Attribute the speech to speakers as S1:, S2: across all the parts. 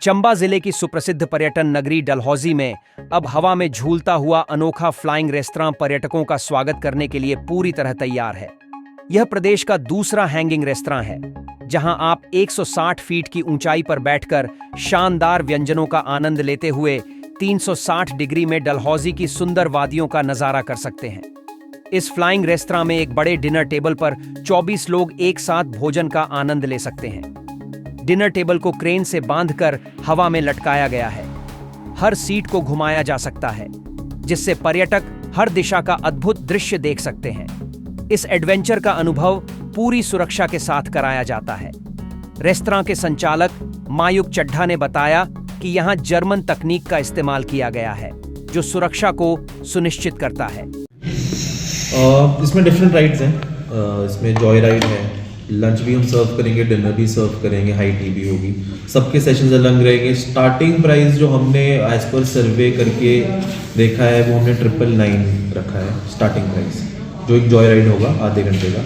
S1: चंबा जिले की सुप्रसिद्ध पर्यटन नगरी डलहौजी में अब हवा में झूलता हुआ अनोखा फ्लाइंग रेस्तरां पर्यटकों का स्वागत करने के लिए पूरी तरह तैयार है। यह प्रदेश का दूसरा हैंगिंग रेस्तरां है, जहां आप 160 फीट की ऊंचाई पर बैठकर शानदार व्यंजनों का आनंद लेते हुए 360 डिग्री में डलहौजी की सुंदर वादियों का नजारा कर सकते हैं। इस फ्लाइंग रेस्तरां में एक बड़े डिनर टेबल पर 24 लोग एक साथ भोजन का आनंद ले सकते हैं। डिनर टेबल को क्रेन से बांधकर हवा में लटकाया गया है। हर सीट को घुमाया जा सकता है, जिससे पर्यटक हर दिशा का अद्भुत दृश्य देख सकते हैं। इस एडवेंचर का अनुभव पूरी सुरक्षा के साथ कराया जाता है। रेस्तरां के संचालक मायूक चड्ढा ने बताया कि यहां जर्मन तकनीक का इस्तेमाल किया गया है, जो सुरक्षा को सुनिश्चित करता है।
S2: इसमें डिफरेंट राइड्स हैं। इसमें जॉय राइड है, लंच भी हम सर्व करेंगे, डिनर भी सर्व करेंगे, हाई टी भी होगी। सबके सेशंस अलग रहेंगे। स्टार्टिंग प्राइस जो हमने एज पर सर्वे करके देखा है वो हमने 999 रखा है स्टार्टिंग प्राइस, जो एक जॉय राइड होगा आधे घंटे का,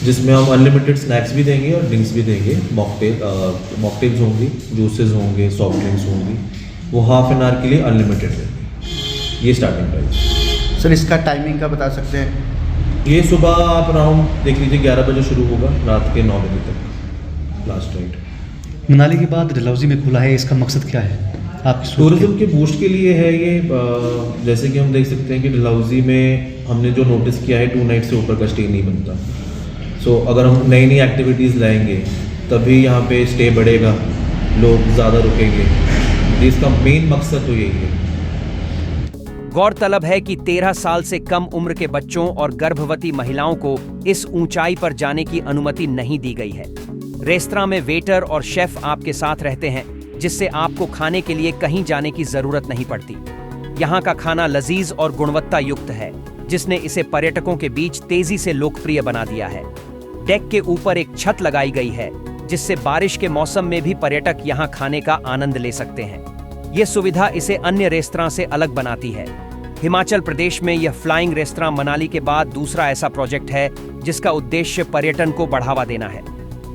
S2: जिसमें हम अनलिमिटेड स्नैक्स भी देंगे और ड्रिंक्स भी देंगे। मॉकटेल्स होंगी, जूसेस होंगे, सॉफ्ट ड्रिंक्स होंगी, वो हाफ एन आवर के लिए अनलिमिटेड रहेंगे। ये स्टार्टिंग प्राइस।
S3: सर, इसका टाइमिंग का बता सकते हैं?
S2: ये सुबह आप अराउंड देख लीजिए 11 बजे शुरू होगा, रात के 9 बजे तक लास्ट राइड।
S4: मनाली के बाद डलहौजी में खुला है, इसका मकसद क्या है आपकी?
S2: टूरिज्म के बूस्ट के लिए है ये। जैसे कि हम देख सकते हैं कि डलहौजी में हमने जो नोटिस किया है 2 नाइट से ऊपर का स्टे नहीं बनता। सो अगर हम नई नई एक्टिविटीज़ लाएंगे तभी यहाँ पे स्टे बढ़ेगा, लोग ज़्यादा रुकेंगे। तो इसका मेन मकसद तो यही है।
S1: गौरतलब है कि 13 साल से कम उम्र के बच्चों और गर्भवती महिलाओं को इस ऊंचाई पर जाने की अनुमति नहीं दी गई है। रेस्तरां में वेटर और शेफ आपके साथ रहते हैं, जिससे आपको खाने के लिए कहीं जाने की जरूरत नहीं पड़ती। यहाँ का खाना लजीज और गुणवत्ता युक्त है, जिसने इसे पर्यटकों के बीच तेजी से लोकप्रिय बना दिया है। डेक के ऊपर एक छत लगाई गई है, जिससे बारिश के मौसम में भी पर्यटक यहाँ खाने का आनंद ले सकते हैं। ये सुविधा इसे अन्य रेस्तरां से अलग बनाती है। हिमाचल प्रदेश में यह फ्लाइंग रेस्तरां मनाली के बाद दूसरा ऐसा प्रोजेक्ट है जिसका उद्देश्य पर्यटन को बढ़ावा देना है।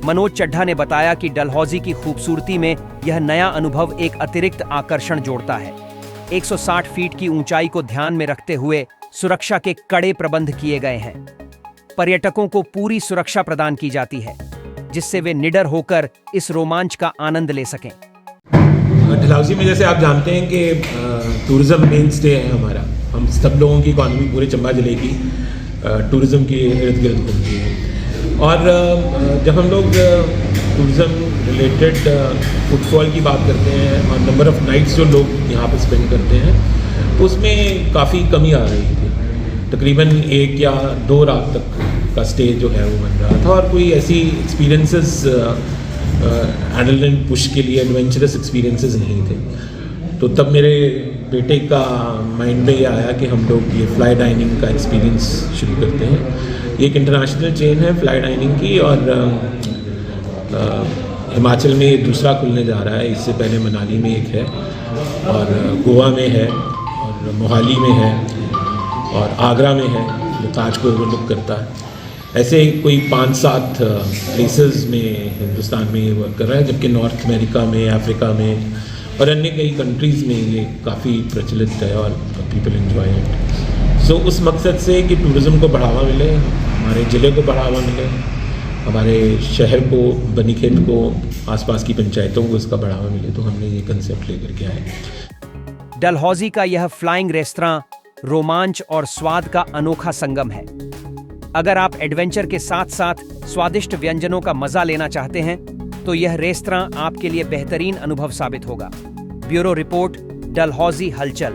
S1: मनोज चड्ढा ने बताया कि डलहौजी की खूबसूरती में यह नया अनुभव एक अतिरिक्त आकर्षण जोड़ता है। 160 फीट की ऊंचाई को ध्यान में रखते हुए सुरक्षा के कड़े प्रबंध किए गए हैं। पर्यटकों को पूरी सुरक्षा प्रदान की जाती है, जिससे वे निडर होकर इस रोमांच का आनंद ले सकें।
S5: डलहौजी में जैसे आप जानते हैं कि टूरिज़्म मेन स्टे है हमारा। हम सब लोगों की इकॉनमी पूरे चंबा ज़िले की टूरिज़्म के इर्द गिर्द घूमती है। और जब हम लोग टूरिज़्म रिलेटेड फुटफॉल की बात करते हैं और नंबर ऑफ़ नाइट्स जो लोग यहाँ पर स्पेंड करते हैं, तो उसमें काफ़ी कमी आ रही थी। तकरीबन 1 या 2 रात तक का स्टे जो है वो बन रहा था, और कोई ऐसी एक्सपीरियंसेस एड्रेनलिन पुश के लिए एडवेंचरस एक्सपीरियंसेस नहीं थे। तो तब मेरे बेटे का माइंड में ये आया कि हम लोग ये फ्लाई डाइनिंग का एक्सपीरियंस शुरू करते हैं। ये एक इंटरनेशनल चेन है फ्लाई डाइनिंग की, और हिमाचल में ये दूसरा खुलने जा रहा है। इससे पहले मनाली में एक है, और गोवा में है, और मोहाली में है, और आगरा में है, जो ताज को ओवरलुक करता है। ऐसे कोई 5-7 प्लेसेस में हिंदुस्तान में ये वर्क कर रहा है, जबकि नॉर्थ अमेरिका में, अफ्रीका में और अन्य कई कंट्रीज़ में ये काफ़ी प्रचलित है और पीपल एंजॉय इट। सो उस मकसद से कि टूरिज़्म को बढ़ावा मिले, हमारे ज़िले को बढ़ावा मिले, हमारे शहर को, बनीखेत को, आसपास की पंचायतों को इसका बढ़ावा मिले, तो हमने ये कंसेप्ट लेकर के आए।
S1: डलहौजी का यह फ्लाइंग रेस्तरां रोमांच और स्वाद का अनोखा संगम है। अगर आप एडवेंचर के साथ साथ स्वादिष्ट व्यंजनों का मजा लेना चाहते हैं, तो यह रेस्तरां आपके लिए बेहतरीन अनुभव साबित होगा। ब्यूरो रिपोर्ट, डलहौजी हलचल।